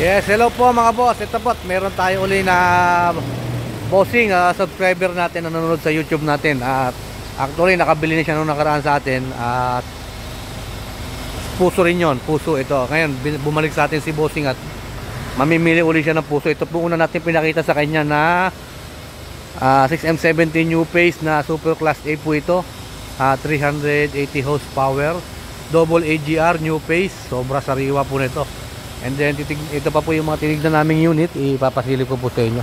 Yes, hello po mga boss. Ito po, meron tayo uli na bossing subscriber natin na nanonood sa YouTube natin. At actually nakabili na siya nung nakaraan sa atin. At puso rin yun, puso ito. Ngayon bumalik sa atin si bossing at mamimili uli siya ng puso. Ito po una natin pinakita sa kanya na 6M70 new pace na super class A po ito. 380 horsepower, double AGR new pace, sobra sariwa po nito. And then ito pa po yung mga tinignan naming unit, ipapasilip ko po sa inyo.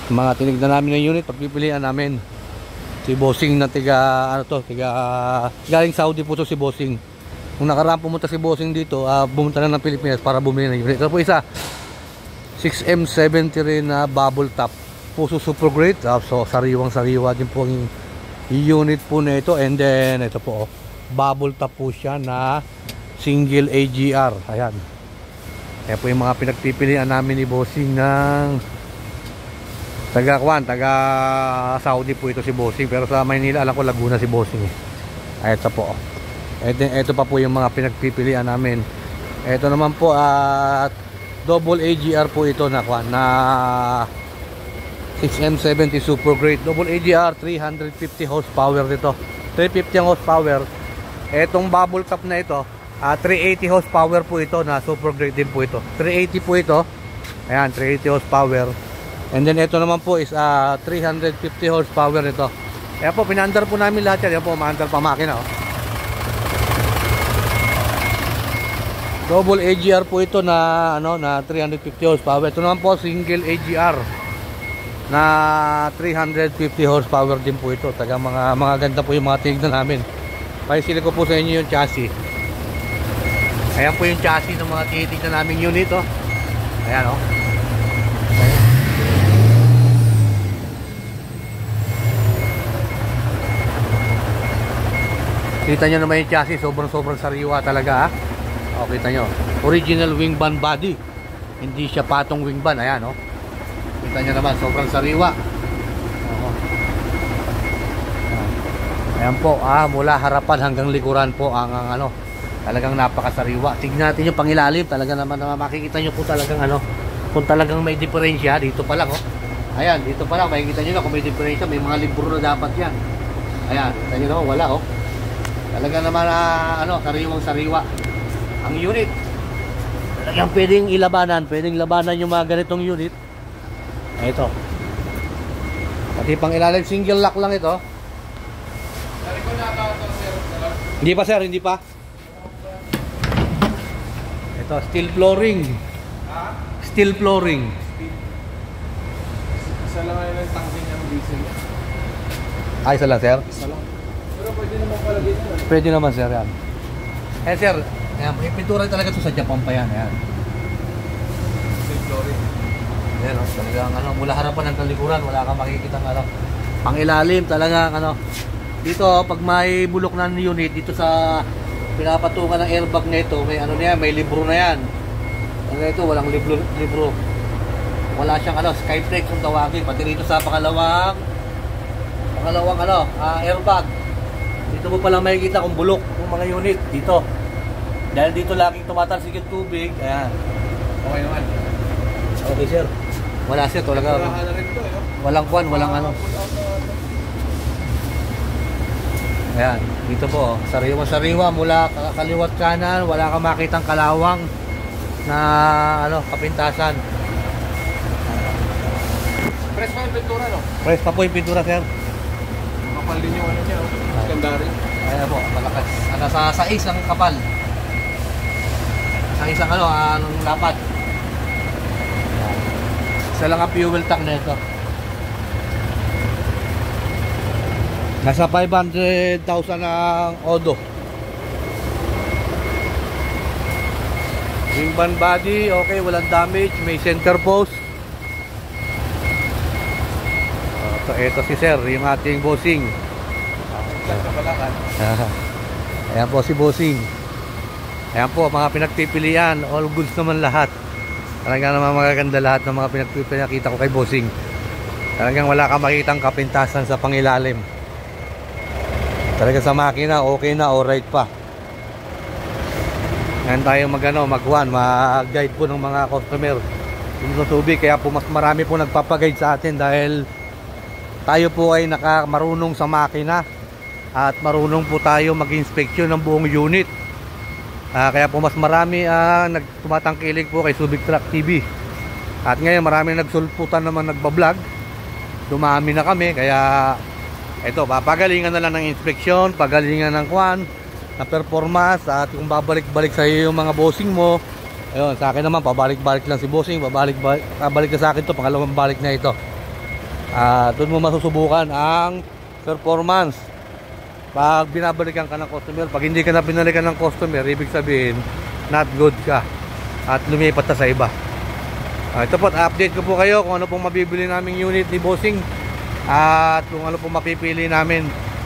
Mga tinignan namin ng unit, pagpipilian namin. Si bossing na galing Saudi po to si bossing. Kung nakaraan pumunta si bossing dito, pumunta na ng Pilipinas para bumili ng unit. Ito po isa 6M70 rin na bubble top, puso super great. So sariwang sariwa din po yung unit po na ito. And then ito po bubble top po siya na single AGR. Ayan. Kaya po yung mga pinagpipilian namin ni bossing ng taga Saudi po ito si bossing. Pero sa Maynila alam ko Laguna si bossing. Ito po. Ito pa po yung mga pinagpipilian namin. Ito naman po at double AGR po ito na 6M70 super great. Double AGR 350 horsepower dito. 350 horsepower. Etong bubble top na ito 380 horsepower po ito na super great din po ito. 380 po ito. Ayan, 380 horsepower. And then ito naman po is 350 horsepower ito. Kaya po pinaandar po namin lahat yan. Yan po, maandar pa makina Double AGR po ito na na 350 horsepower. Ito naman po single AGR na 350 horsepower din po ito. Taga mga ganda po yung mga tignan namin. Paisili ko po sa inyo yung chassis. Ayan po yung chassis ng mga tinitignan naming unit Ayan Kita nyo naman yung chassis, sobrang sariwa talaga kita nyo, original wing band body. Hindi siya patong wing band. Ayan kita nyo naman, sobrang sariwa. Ayan po, mula harapan hanggang likuran po ang talagang napakasariwa. Tignan natin yung pangilalim. Talaga naman makikita nyo po talagang kung talagang may diferensya. Dito pa lang Ayan, dito pa lang makikita nyo na kung may diferensya. May mga libro na dapat yan. Ayan, kita nyo naman, wala talaga naman sariwang sariwa ang unit. Talagang pwedeng labanan yung mga ganitong unit. Ito pati pang ilalim, single lock lang ito. Hindi pa sir, hindi pa. Ito, steel flooring. Steel flooring. Isa lang ngayon ang tangke niya ng diesel. Isa lang sir? Isa lang. Pero pwede naman pala dito. Pwede naman sir yan. Sir, may pintura talaga ito sa Japan pa yan. Ayan. Steel flooring. Ayan talagang mula harapan ng kalikuran, wala kang makikita pang ilalim talaga dito pag may bulok na unit dito sa pinapatungan ng airbag na ito, may may libro na yan. Ito walang libro. Wala siyang Skyflex kung tawagin. Pati rito sa pangalawang airbag. Dito mo palang makikita kung bulok ng mga unit dito. Dahil dito laging tumatalsik yung tubig. Ayan. Okay naman. Okay sir. Wala sir, talaga. Walang Ayan, dito po, sariwa mula kaliwat kanan, wala kang makitang kalawang na kapintasan. Press pa yung pintura Press pa po yung pintura sir. Kapal din yung niya Secondary. Ayan po, malakas. Sa 6 ang kapal. Sa isang anong lapat. Isa lang ang fuel tank na ito. Nasa 500,000 ang odo. Wing band body, okay, walang damage. May center post. Ito si sir, yung ating bossing. Ayan po si bossing. Ayan po, mga pinagpipilian. All goods naman lahat. Talagang naman magaganda lahat ng mga pinagpipilian. Nakita ko kay bossing. Talagang wala kang makitang kapintasan sa pangilalim. Talaga sa makina, okay na, alright pa. Ngayon tayo mag-guide po ng mga customer sa tubig. Kaya po mas marami po nagpapaguide sa atin dahil tayo po ay marunong sa makina at marunong po tayo mag-inspeksyon ng buong unit. Kaya po mas marami tumatangkilik po kay Subic Truck TV. At ngayon marami nagsulputan naman nagbablog. Dumami na kami kaya ito, papagalingan na lang ng inspeksyon, pagalingan ng na performance, at kung babalik-balik sa iyo yung mga bossing mo. Ayun, sa akin naman pabalik-balik lang si bossing, babalik na sa akin to, pangalawang balik na ito. Doon mo masusubukan ang performance pag binabalikan ka ng customer. Pag hindi ka na binalikan ng customer, ibig sabihin not good ka at lumipat na sa iba. Ito po, update ko po kayo kung ano pong mabibili naming unit ni bossing at kung ano pong mapipili namin.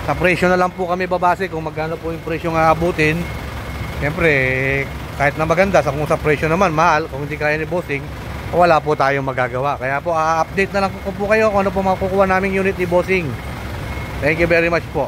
Sa presyo na lang po kami babase kung magkano po yung presyo nga abutin. Siyempre, kahit na maganda, kung sa presyo naman mahal, kung hindi kaya ni bossing, wala po tayong magagawa. Kaya po, update na lang po kayo kung ano po makukuha naming unit ni bossing. Thank you very much po.